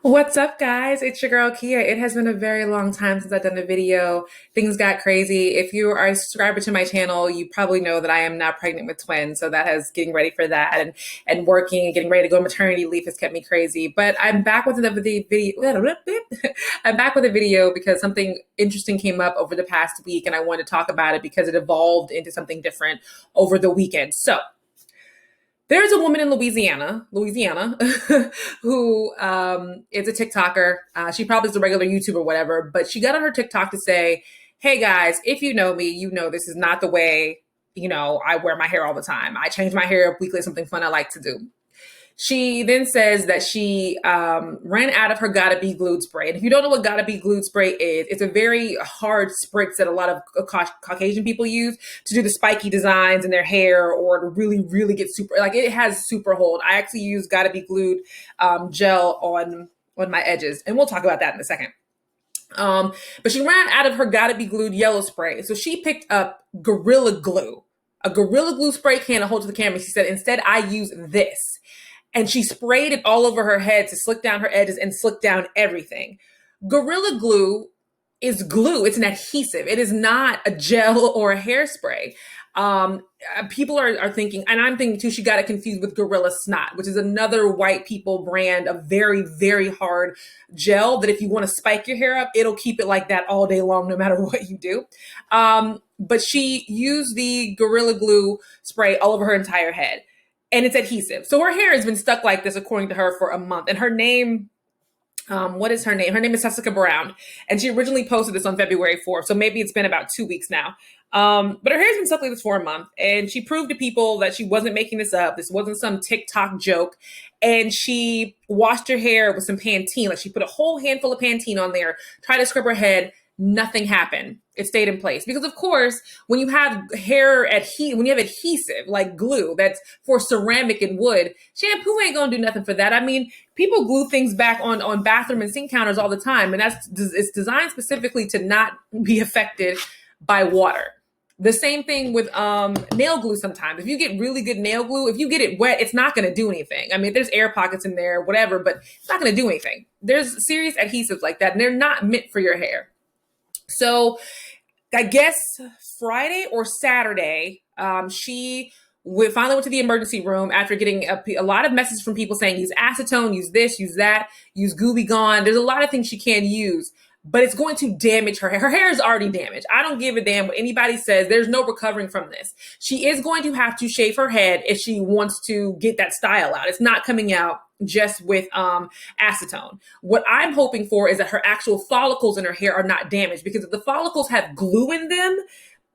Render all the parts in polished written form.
What's up, guys? It's your girl Kia. It has been a very long time since I've done a video. Things got crazy. If you are a subscriber to my channel, you probably know that I am now pregnant with twins. So that has getting ready for that and working and getting ready to go on maternity leave has kept me crazy. But I'm back with another video. I'm back with a video because something interesting came up over the past week and I wanted to talk about it because it evolved into something different over the weekend. So there's a woman in Louisiana, who is a TikToker. She probably is a regular YouTuber or whatever, but she got on her TikTok to say, "Hey guys, if you know me, you know this is not the way I wear my hair all the time. I change my hair up weekly. Something fun I like to do." She then says that she ran out of her Gotta Be Glued spray. And if you don't know what Gotta Be Glued spray is, it's a very hard spritz that a lot of Caucasian people use to do the spiky designs in their hair or to really, really get super, like it has super hold. I actually use Gotta Be Glued gel on my edges. And we'll talk about that in a second. But she ran out of her Gotta Be Glued yellow spray. So she picked up Gorilla Glue, a Gorilla Glue spray can to hold to the camera. She said, instead, I use this. And she sprayed it all over her head to slick down her edges and slick down everything. Gorilla Glue is glue. It's an adhesive. It is not a gel or a hairspray. People are thinking, and I'm thinking too, she got it confused with Gorilla Snot, which is another white people brand of very, very hard gel that if you want to spike your hair up, it'll keep it like that all day long, no matter what you do. But she used the Gorilla Glue spray all over her entire head. And it's adhesive. So her hair has been stuck like this, according to her, for a month. And her name, what is her name? Her name is Jessica Brown. And she originally posted this on February 4th. So maybe it's been about 2 weeks now. But her hair's been stuck like this for a month. And she proved to people that she wasn't making this up. This wasn't some TikTok joke. And she washed her hair with some Pantene. Like she put a whole handful of Pantene on there, tried to scrub her head. Nothing happened. It stayed in place because, of course, when you have when you have adhesive like glue that's for ceramic and wood, shampoo ain't gonna do nothing for that. I mean, people glue things back on bathroom and sink counters all the time, and it's designed specifically to not be affected by water. The same thing with nail glue sometimes. If you get really good nail glue, if you get it wet, it's not going to do anything. I mean, there's air pockets in there, whatever, but it's not going to do anything. There's serious adhesives like that, and they're not meant for your hair. So I guess Friday or Saturday, she finally went to the emergency room after getting a lot of messages from people saying use acetone, use this, use that, use Gooby Gone. There's a lot of things she can use, but it's going to damage her hair. Her hair is already damaged. I don't give a damn what anybody says. There's no recovering from this. She is going to have to shave her head if she wants to get that style out. It's not coming out just with acetone. What I'm hoping for is that her actual follicles in her hair are not damaged, because if the follicles have glue in them,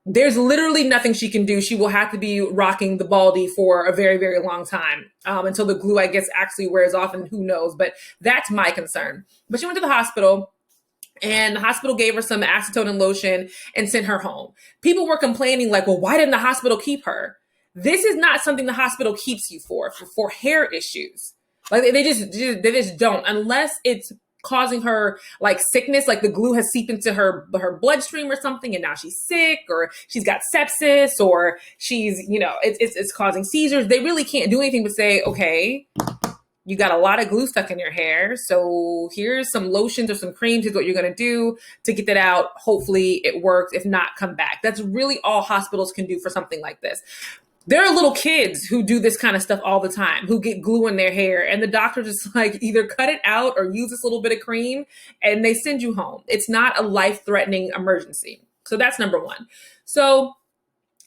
there's literally nothing she can do. She will have to be rocking the baldy for a very, very long time until the glue, I guess, actually wears off, and who knows. But that's my concern. But she went to the hospital. And the hospital gave her some acetone and lotion and sent her home. People were complaining like, well, why didn't the hospital keep her? This is not something the hospital keeps you for hair issues. Like they just don't, unless it's causing her like sickness, like the glue has seeped into her bloodstream or something, and now she's sick, or she's got sepsis, or she's it's causing seizures. They really can't do anything but say, okay, you got a lot of glue stuck in your hair, so here's some lotions or some creams. Here's what you're going to do to get that out. Hopefully it works. If not, come back. That's really all hospitals can do for something like this. There are little kids who do this kind of stuff all the time, who get glue in their hair, and the doctor just like either cut it out or use this little bit of cream and they send you home. It's not a life-threatening emergency. So that's number one. So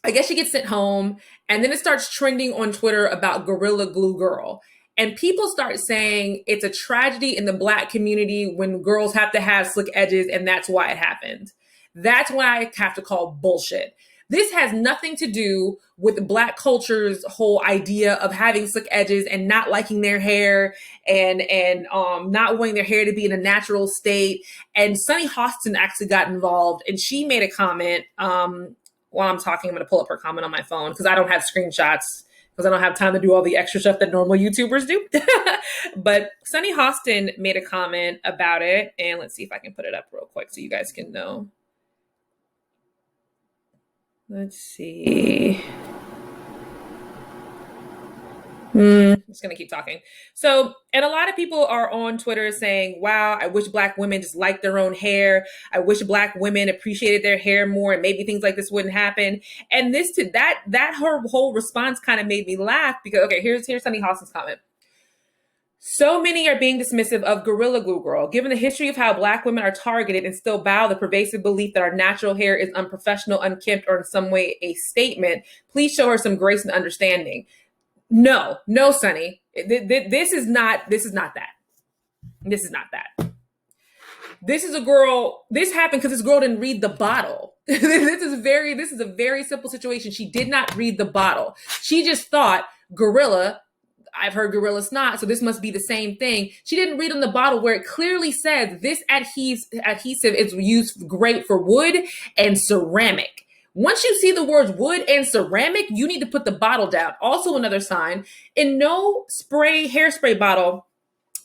I guess she gets sent home, and then it starts trending on Twitter about Gorillagluegirl. And people start saying it's a tragedy in the Black community when girls have to have slick edges, and that's why it happened. That's why I have to call bullshit. This has nothing to do with Black culture's whole idea of having slick edges and not liking their hair and not wanting their hair to be in a natural state. And Sunny Hostin actually got involved, and she made a comment. While I'm talking, I'm going to pull up her comment on my phone because I don't have screenshots, because I don't have time to do all the extra stuff that normal YouTubers do. But Sunny Hostin made a comment about it, and let's see if I can put it up real quick so you guys can know. Let's see. I'm just going to keep talking. So, and a lot of people are on Twitter saying, wow, I wish Black women just liked their own hair. I wish Black women appreciated their hair more and maybe things like this wouldn't happen. And this to that her whole response kind of made me laugh because, okay, here's Sunny Hawson's comment. So many are being dismissive of Gorillagluegirl, given the history of how Black women are targeted and still bow the pervasive belief that our natural hair is unprofessional, unkempt, or in some way a statement. Please show her some grace and understanding. No, Sunny. This is not that. This is not that. This is a girl. This happened because this girl didn't read the bottle. This is a very simple situation. She did not read the bottle. She just thought gorilla. I've heard gorilla snot, so this must be the same thing. She didn't read on the bottle where it clearly says this adhesive is used great for wood and ceramic. Once you see the words wood and ceramic, you need to put the bottle down. Also, another sign, in no hairspray bottle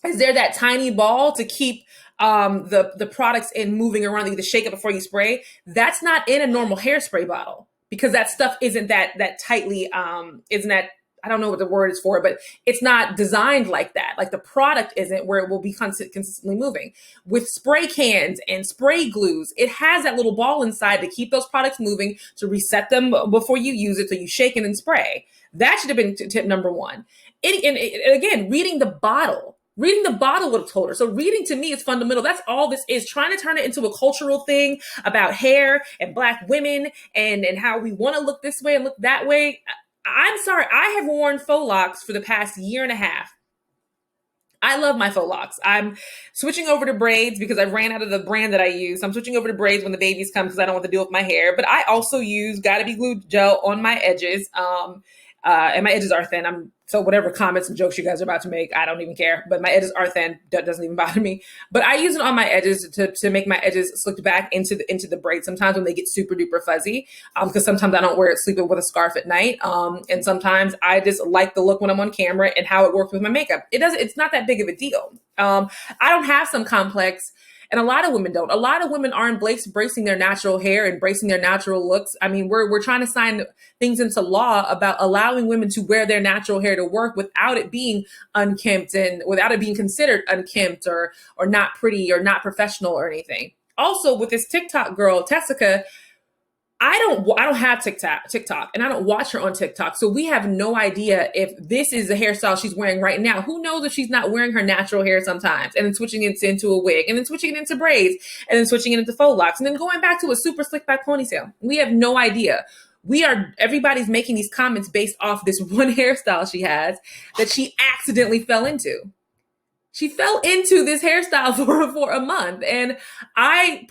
is there that tiny ball to keep the products in moving around. You to shake it before you spray. That's not in a normal hairspray bottle because that stuff isn't that tightly, isn't that, I don't know what the word is for it, but it's not designed like that. Like the product isn't where it will be consistently moving. With spray cans and spray glues, it has that little ball inside to keep those products moving, to reset them before you use it. So you shake it and spray. That should have been tip number one. And again, reading the bottle. Reading the bottle would have told her. So reading to me is fundamental. That's all this is. Trying to turn it into a cultural thing about hair and Black women and how we want to look this way and look that way. I'm sorry, I have worn faux locks for the past year and a half. I love my faux locks. I'm switching over to braids because I ran out of the brand that I use. I'm switching over to braids when the babies come because I don't want to deal with my hair. But I also use Gotta Be Glued gel on my edges. And my edges are thin. So whatever comments and jokes you guys are about to make, I don't even care. But my edges are thin. That doesn't even bother me. But I use it on my edges to make my edges slicked back into the braid. Sometimes when they get super duper fuzzy, because sometimes I don't wear it sleeping with a scarf at night. And sometimes I just like the look when I'm on camera and how it works with my makeup. It's not that big of a deal. I don't have some complex. And a lot of women don't. A lot of women are embracing their natural hair, embracing their natural looks. I mean, we're trying to sign things into law about allowing women to wear their natural hair to work without it being unkempt and without it being considered unkempt or not pretty or not professional or anything. Also, with this TikTok girl, Tessica, I don't have TikTok, and I don't watch her on TikTok. So we have no idea if this is the hairstyle she's wearing right now. Who knows if she's not wearing her natural hair sometimes and then switching it into a wig and then switching it into braids and then switching it into faux locks and then going back to a super slick back ponytail. We have no idea. Everybody's making these comments based off this one hairstyle she has that she accidentally fell into. She fell into this hairstyle for a month. And I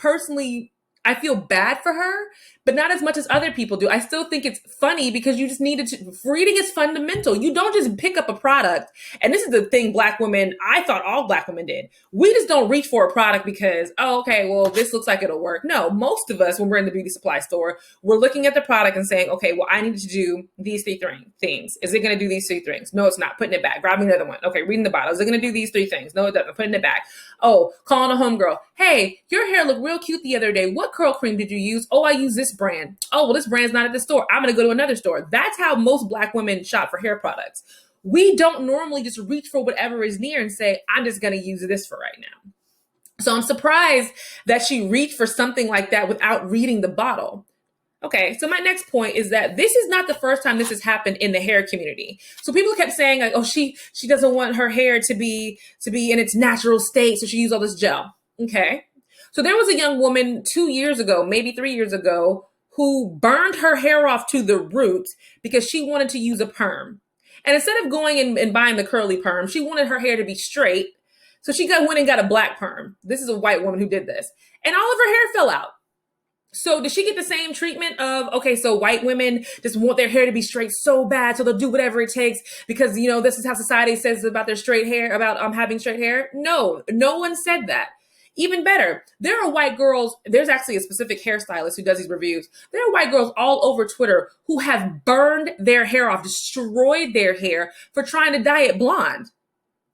feel bad for her, but not as much as other people do. I still think it's funny because you just needed to, reading is fundamental. You don't just pick up a product. And this is the thing Black women, I thought all Black women did. We just don't reach for a product because, oh, okay, well, this looks like it'll work. No, most of us, when we're in the beauty supply store, we're looking at the product and saying, okay, well, I need to do these three things. Is it going to do these three things? No, it's not. Putting it back. Grabbing another one. Okay, reading the bottle. Is it going to do these three things? No, it doesn't. Putting it back. Oh, calling a homegirl. Hey, your hair looked real cute the other day. What curl cream did you use? Oh, I use this brand. Oh, well, this brand's not at the store. I'm going to go to another store. That's how most Black women shop for hair products. We don't normally just reach for whatever is near and say, I'm just going to use this for right now. So I'm surprised that she reached for something like that without reading the bottle. Okay, so my next point is that this is not the first time this has happened in the hair community. So people kept saying, like, oh, she doesn't want her hair to be in its natural state, so she used all this gel. Okay. So there was a young woman 2 years ago, maybe 3 years ago, who burned her hair off to the root because she wanted to use a perm. And instead of going and buying the curly perm, she wanted her hair to be straight. So she went and got a black perm. This is a white woman who did this. And all of her hair fell out. So did she get the same treatment of, okay, so white women just want their hair to be straight so bad, so they'll do whatever it takes because, you know, this is how society says about their straight hair, about having straight hair? No one said that. Even better, there are white girls, there's actually a specific hairstylist who does these reviews. There are white girls all over Twitter who have burned their hair off, destroyed their hair for trying to dye it blonde.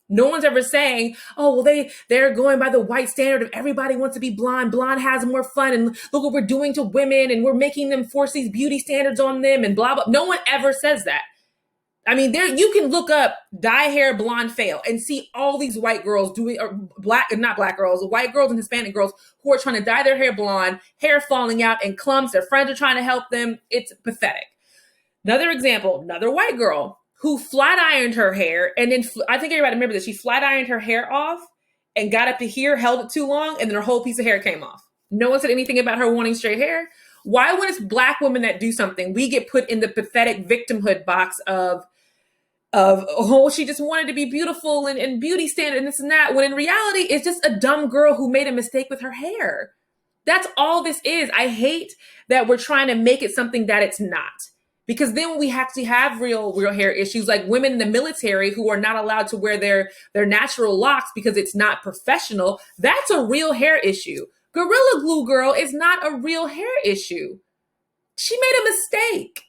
No one's ever saying, oh, well, they're going by the white standard of everybody wants to be blonde. Blonde has more fun. And look what we're doing to women. And we're making them force these beauty standards on them and blah, blah. No one ever says that. I mean, there you can look up dye hair blonde fail and see all these white girls doing, or black and not black girls, white girls and Hispanic girls who are trying to dye their hair blonde, hair falling out in clumps. Their friends are trying to help them. It's pathetic. Another example, another white girl who flat ironed her hair, and then I think everybody remember this. She flat ironed her hair off and got up to here, held it too long, and then her whole piece of hair came off. No one said anything about her wanting straight hair. Why, when it's black women that do something, we get put in the pathetic victimhood box of oh, she just wanted to be beautiful and beauty standard and this and that, when in reality it's just a dumb girl who made a mistake with her hair. That's all this is. I hate that we're trying to make it something that it's not, because then we actually have real hair issues, like women in the military who are not allowed to wear their natural locks because it's not professional. That's a real hair issue. Gorilla Glue Girl is not a real hair issue. She made a mistake.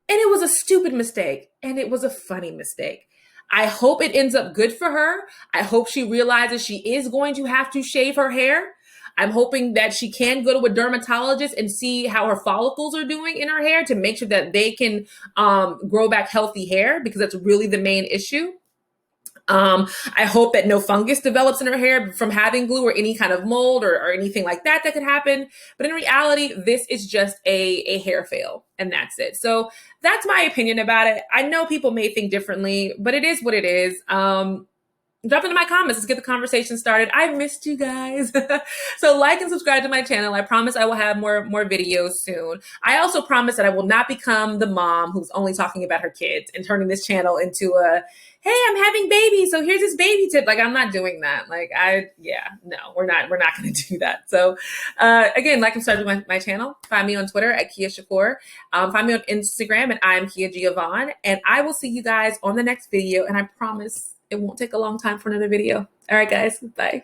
And it was a stupid mistake. And it was a funny mistake. I hope it ends up good for her. I hope she realizes she is going to have to shave her hair. I'm hoping that she can go to a dermatologist and see how her follicles are doing in her hair to make sure that they can grow back healthy hair, because that's really the main issue. I hope that no fungus develops in her hair from having glue, or any kind of mold or anything like that could happen. But in reality, this is just a hair fail, and that's it. So that's my opinion about it. I know people may think differently, but it is what it is. Drop into my comments. Let's get the conversation started. I missed you guys. So like and subscribe to my channel. I promise I will have more videos soon. I also promise that I will not become the mom who's only talking about her kids and turning this channel into a, hey, I'm having babies, so here's this baby tip. Like, I'm not doing that. Like, no, we're not going to do that. So again, like and subscribe to my channel. Find me on Twitter at Kia Shakur. Find me on Instagram and I'm Kia Giovanni. And I will see you guys on the next video. And I promise it won't take a long time for another video. All right, guys. Bye.